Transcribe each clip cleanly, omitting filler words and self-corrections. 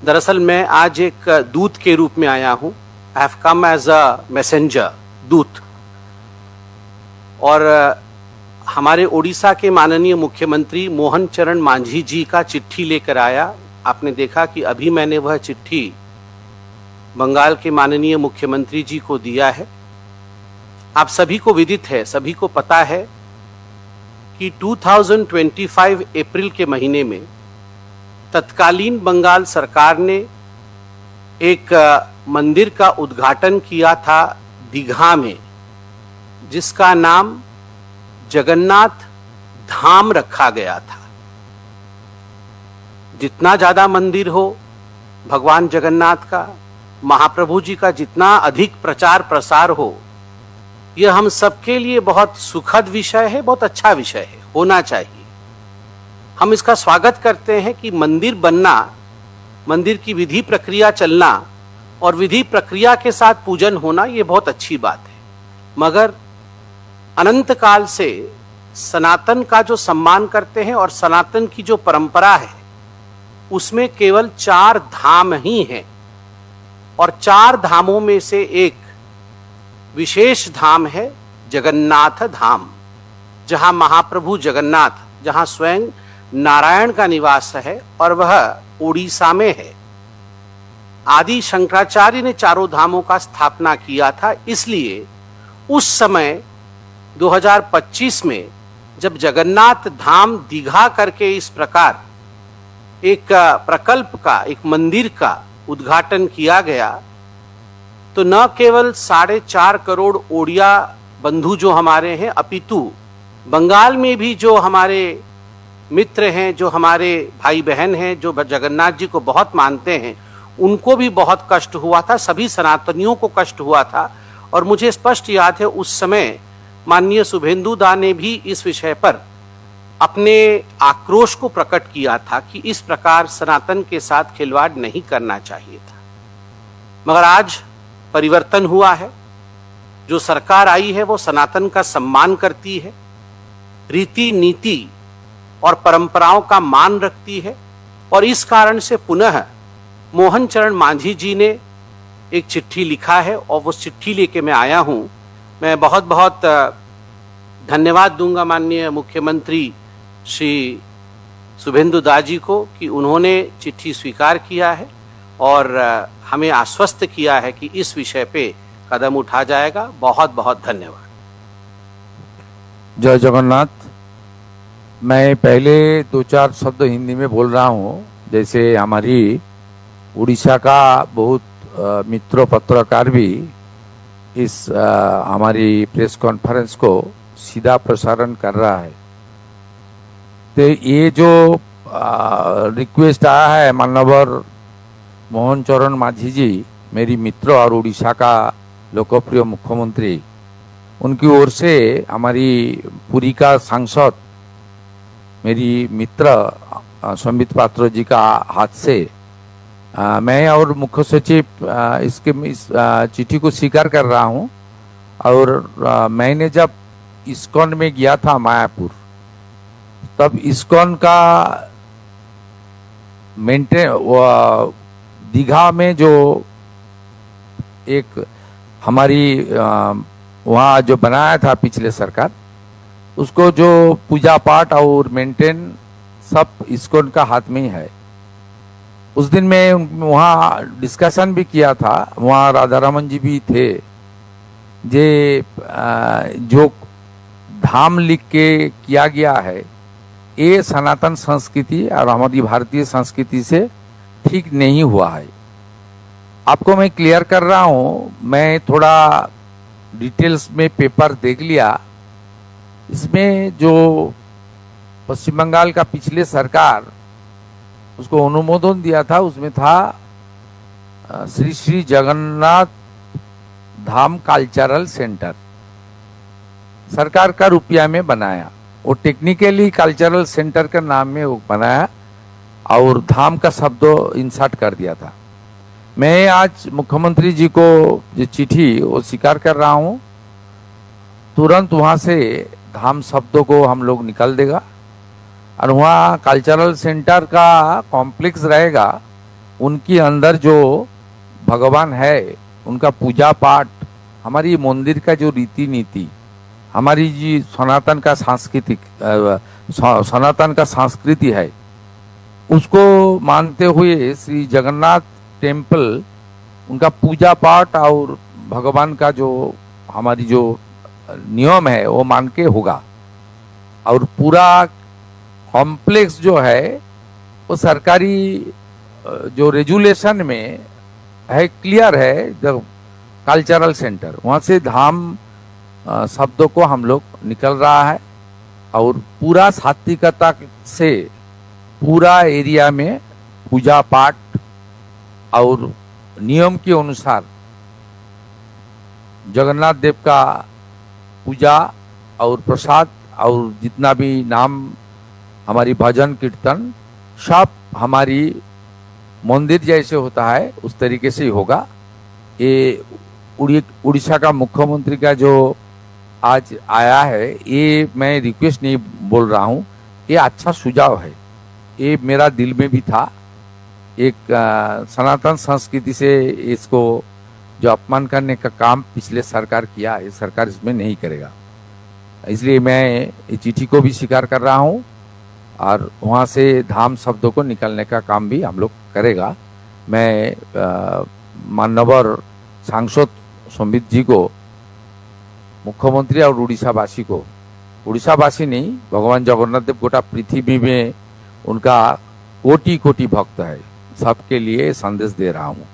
दरअसल मैं आज एक दूत के रूप में आया हूं। I have come as a messenger, दूत। और हमारे ओडिशा के माननीय मुख्यमंत्री मोहन चरण मांझी जी का चिट्ठी लेकर आया। आपने देखा कि अभी मैंने वह चिट्ठी बंगाल के माननीय मुख्यमंत्री जी को दिया है। आप सभी को विदित है, सभी को पता है कि 2025 अप्रैल के महीने में तत्कालीन बंगाल सरकार ने एक मंदिर का उद्घाटन किया था दीघा में, जिसका नाम जगन्नाथ धाम रखा गया था। जितना ज्यादा मंदिर हो भगवान जगन्नाथ का, महाप्रभु जी का जितना अधिक प्रचार प्रसार हो, यह हम सबके लिए बहुत सुखद विषय है, बहुत अच्छा विषय है, होना चाहिए। हम इसका स्वागत करते हैं कि मंदिर बनना, मंदिर की विधि प्रक्रिया चलना और विधि प्रक्रिया के साथ पूजन होना, ये बहुत अच्छी बात है। मगर अनंत काल से सनातन का जो सम्मान करते हैं और सनातन की जो परंपरा है उसमें केवल 4 धाम ही हैं, और 4 धामों में से एक विशेष धाम है जगन्नाथ धाम, जहां महाप्रभु जगन्नाथ, जहां स्वयं नारायण का निवास है और वह ओडिशा में है। आदि शंकराचार्य ने 4 धामों का स्थापना किया था। इसलिए उस समय 2025 में जब जगन्नाथ धाम दीघा करके इस प्रकार एक प्रकल्प का, एक मंदिर का उद्घाटन किया गया, तो न केवल 4.5 करोड़ ओडिया बंधु जो हमारे हैं, अपितु बंगाल में भी जो हमारे मित्र हैं, जो हमारे भाई बहन हैं, जो जगन्नाथ जी को बहुत मानते हैं, उनको भी बहुत कष्ट हुआ था, सभी सनातनियों को कष्ट हुआ था। और मुझे स्पष्ट याद है उस समय माननीय शुभेंदु दा ने भी इस विषय पर अपने आक्रोश को प्रकट किया था कि इस प्रकार सनातन के साथ खिलवाड़ नहीं करना चाहिए था। मगर आज परिवर्तन हुआ है। जो सरकार आई है वो सनातन का सम्मान करती है, रीति नीति और परंपराओं का मान रखती है, और इस कारण से पुनः मोहन चरण मांझी जी ने एक चिट्ठी लिखा है और वो चिट्ठी लेके मैं आया हूं। मैं बहुत बहुत धन्यवाद दूंगा माननीय मुख्यमंत्री श्री शुभेंदु दा जी को कि उन्होंने चिट्ठी स्वीकार किया है और हमें आश्वस्त किया है कि इस विषय पे कदम उठा जाएगा। बहुत बहुत धन्यवाद। जय जगन्नाथ। मैं पहले 2-4 शब्द हिंदी में बोल रहा हूँ। जैसे हमारी उड़ीसा का बहुत मित्र पत्रकार भी इस हमारी प्रेस कॉन्फ्रेंस को सीधा प्रसारण कर रहा है, तो ये जो रिक्वेस्ट आया है माननीय मोहन चरण मांझी जी, मेरी मित्र और उड़ीसा का लोकप्रिय मुख्यमंत्री, उनकी ओर से हमारी पुरी का सांसद मेरी मित्र संबित पात्र जी का हाथ से मैं और मुख्य सचिव इस चिट्ठी को स्वीकार कर रहा हूं। और मैंने जब इस्कॉन में गया था मायापुर, तब इस्कॉन का मेंटेन दीघा में जो एक हमारी वहाँ जो बनाया था पिछले सरकार, उसको जो पूजा पाठ और मेंटेन सब इस्कॉन का हाथ में ही है। उस दिन मैं वहाँ डिस्कशन भी किया था, वहाँ राधारमन जी भी थे। जो धाम लिख के किया गया है, ये सनातन संस्कृति और हमारी भारतीय संस्कृति से ठीक नहीं हुआ है। आपको मैं क्लियर कर रहा हूँ, मैं थोड़ा डिटेल्स में पेपर देख लिया। इसमें जो पश्चिम बंगाल का पिछले सरकार उसको अनुमोदन दिया था, उसमें था श्री श्री जगन्नाथ धाम कल्चरल सेंटर, सरकार का रुपया में बनाया। वो टेक्निकली कल्चरल सेंटर का नाम में वो बनाया और धाम का शब्द इंसर्ट कर दिया था। मैं आज मुख्यमंत्री जी को जो चिट्ठी वो स्वीकार कर रहा हूँ, तुरंत वहाँ से धाम शब्दों को हम लोग निकाल देगा और वहाँ कल्चरल सेंटर का कॉम्प्लेक्स रहेगा, उनके अंदर जो भगवान है, उनका पूजा पाठ, हमारी मंदिर का जो रीति नीति, हमारी जी सनातन का सनातन का संस्कृति है, उसको मानते हुए श्री जगन्नाथ टेम्पल उनका पूजा पाठ और भगवान का जो हमारी जो नियम है वो मान के होगा। और पूरा कॉम्प्लेक्स जो है वो सरकारी जो रेजुलेशन में है, क्लियर है, द कल्चरल सेंटर, वहाँ से धाम शब्दों को हम लोग निकल रहा है और पूरा सात्विकता से पूरा एरिया में पूजा पाठ और नियम के अनुसार जगन्नाथ देव का पूजा और प्रसाद और जितना भी नाम हमारी भजन कीर्तन सब हमारी मंदिर जैसे होता है उस तरीके से ही होगा। ये उड़ीसा का मुख्यमंत्री का जो आज आया है, ये मैं रिक्वेस्ट नहीं बोल रहा हूँ, ये अच्छा सुझाव है, ये मेरा दिल में भी था। एक सनातन संस्कृति से इसको जो अपमान करने का काम पिछले सरकार किया, ये सरकार इसमें नहीं करेगा। इसलिए मैं ये चिट्ठी को भी स्वीकार कर रहा हूँ और वहाँ से धाम शब्दों को निकालने का काम भी हम लोग करेगा। मैं माननीय सांसद संबित जी को, मुख्यमंत्री और उड़ीसावासी को, उड़ीसावासी नहीं, भगवान जगन्नाथ देव गोटा पृथ्वी में उनका कोटि कोटि भक्त है, सबके लिए संदेश दे रहा हूँ।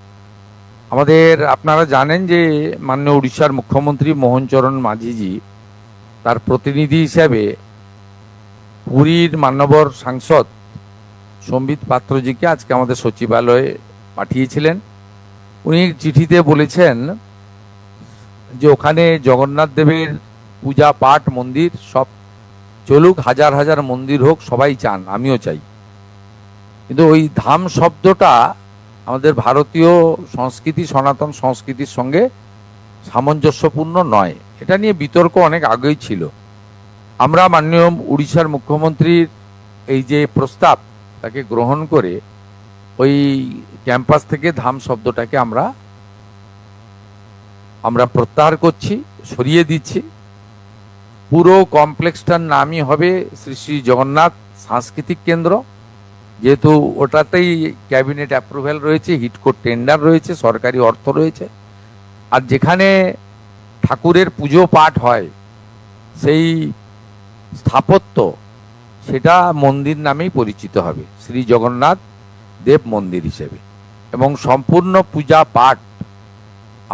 আমাদের আপনারা জানেন যে মাননীয় উড়িষ্যার মুখ্যমন্ত্রী মোহন চরণ মাঝিজি তার প্রতিনিধি হিসেবে পুরীর মান্যবর সাংসদ সম্বিত পাত্রজিকে আজকে আমাদের সচিবালয়ে পাঠিয়েছিলেন। উনি চিঠিতে বলেছেন যে ওখানে জগন্নাথ দেবের পূজা পাঠ মন্দির সব চলুক, হাজার হাজার মন্দির হোক, সবাই চান, আমিও চাই, কিন্তু ওই ধাম শব্দটা আমাদের ভারতীয় সংস্কৃতি, সনাতন সংস্কৃতির সঙ্গে সামঞ্জস্যপূর্ণ নয়। এটা নিয়ে বিতর্ক অনেক আগেই ছিল। আমরা মাননীয় উড়িষ্যার মুখ্যমন্ত্রীর এই যে প্রস্তাব তাকে গ্রহণ করে ওই ক্যাম্পাস থেকে ধাম শব্দটাকে আমরা প্রত্যাহার করছি, সরিয়ে দিচ্ছি। পুরো কমপ্লেক্সটার নামই হবে শ্রী শ্রী জগন্নাথ সাংস্কৃতিক কেন্দ্র, যেহেতু ওটাতেই ক্যাবিনেট অ্যাপ্রুভ্যাল রয়েছে, হিটকো টেন্ডার রয়েছে, সরকারি অর্থ রয়েছে। আর যেখানে ঠাকুরের পুজো পাঠ হয় সেই স্থাপত্য সেটা মন্দির নামেই পরিচিত হবে, শ্রী জগন্নাথ দেব মন্দির হিসেবে। এবং সম্পূর্ণ পূজা পাঠ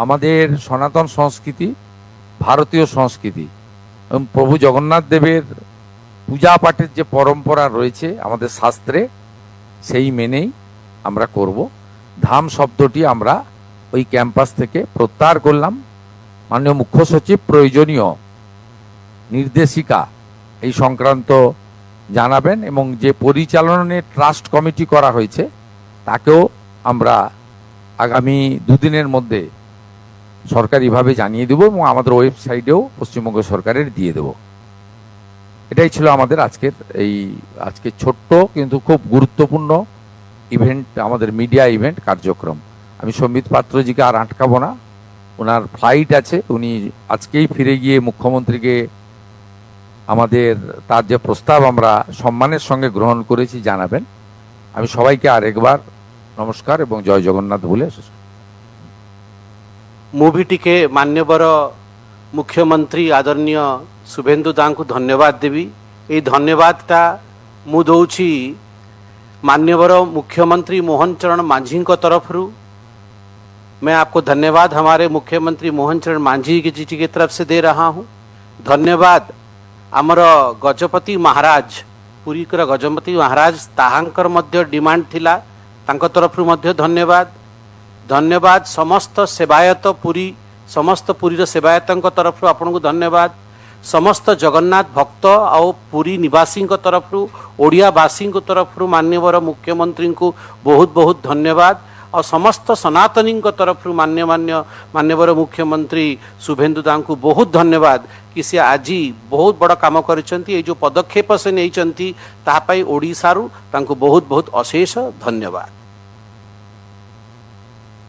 আমাদের সনাতন সংস্কৃতি, ভারতীয় সংস্কৃতি এবং প্রভু জগন্নাথ দেবের পূজা পাঠের যে পরম্পরা রয়েছে আমাদের শাস্ত্রে, সেই মেনেই আমরা করব। ধাম শব্দটি আমরা ওই ক্যাম্পাস থেকে প্রত্যাহার করলাম। মাননীয় মুখ্য সচিব প্রয়োজনীয় নির্দেশিকা এই সংক্রান্ত জানাবেন এবং যে পরিচালনের ট্রাস্ট কমিটি করা হয়েছে তাকেও আমরা আগামী দুদিনের মধ্যে সরকারিভাবে জানিয়ে দেব এবং আমাদের ওয়েবসাইটেও পশ্চিমবঙ্গ সরকারের দিয়ে দেব। এটাই ছিল আমাদের আজকে ছোট্ট কিন্তু খুব গুরুত্বপূর্ণ ইভেন্ট, আমাদের মিডিয়া ইভেন্ট কার্যক্রম। আমি সম্বিত পাত্রজিকে আর আটকাবো না, ওনার ফ্লাইট আছে, উনি আজকেই ফিরে গিয়ে মুখ্যমন্ত্রীকে আমাদের তার যে প্রস্তাব আমরা সম্মানের সঙ্গে গ্রহণ করেছি জানাবেন। আমি সবাইকে আরেকবার নমস্কার এবং জয় জগন্নাথ বলে मुभिटी के मान्यवर मुख्यमंत्री आदरणीय शुभेन्दु दांकु धन्यवाद देवी। ये धन्यवादटा मु दौछि मान्यवर मुख्यमंत्री मोहन चरण मांझी को तरफ रू। मैं आपको धन्यवाद हमारे मुख्यमंत्री मोहन चरण मांझी जी की तरफ से दे रहा हूँ। धन्यवाद आमर गजपति महाराज, पुरी गजपति महाराज ताहांकर मध्य डिमांड थिला, तांको तरफ रू मध्य धन्यवाद। धन्यवाद समस्त सेवायत पुरी, समस्त पुरीर सेवायतों तरफ आपन को धन्यवाद। समस्त जगन्नाथ भक्त और पुरी निवासी तरफ ओडियावासी तरफ मान्यवर मुख्यमंत्री को बहुत बहुत धन्यवाद। और समस्त सनातनी तरफ मान्यवर मुख्यमंत्री शुभेन्दु दांकु बहुत धन्यवाद कि से आज बहुत बड़ा काम करिसेंती। ये जो पदक्षेप से नहीं ओडिशारू तांकु बहुत बहुत अशेष धन्यवाद।